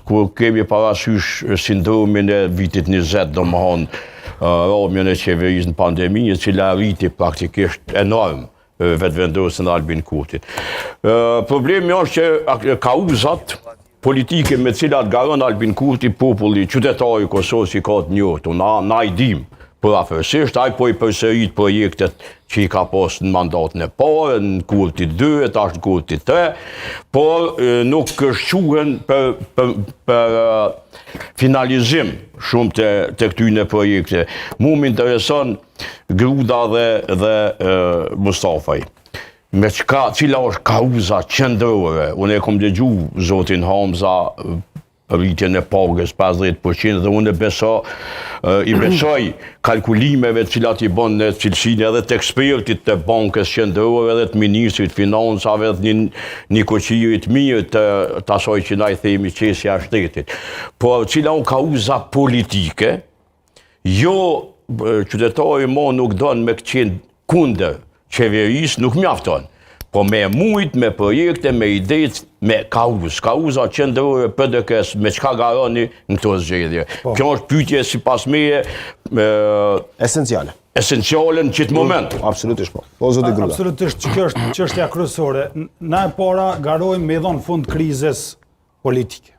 Kur kemi parasysh sindromin e vitit 20, domethënë rromjen e qeverisë në pandemi, e cila arriti praktikisht enorm vetëvendosjen e Albin Kurtit. Problemi është që kauzat politike me cilat garon Albin Kurti, populli, qytetari i Kosovës i ka të njohur. Na i dim për afërsisht, ai po i përsërit projektet që i ka pas në mandatën e parë, në Kurti 2, tash në Kurti 3, por nuk këshquhen për finalizim shumë të këtyne projekte. Mu më intereson Gruda dhe Mustafaj. Me cila është kauza qendrore. Unë e kom dëgju zotin Hamza rritjen e pagës 50% dhe unë i besoj kalkulimeve të cilat i bën në cilësinë edhe të ekspertit të bankës qendrore edhe të ministrit financave dhe një koqirit mirë të asaj që na i themi qesja e shtetit. Por cila është kauza politike, jo qytetari mo nuk don me qenë kundër qeverisë, nuk mjafton. Po me mujt, me projekte, me idejt, me kauza qendrore PDK-s, me çka garoni në këto zgjedhje. Kjo është pyetje sipas meje esenciale. Esenciale në çit moment. Absolutisht po. Po zoti Gruda. Absolutisht, kjo është çështja kryesore. Na e para garojmë me dhon fund krizes politike.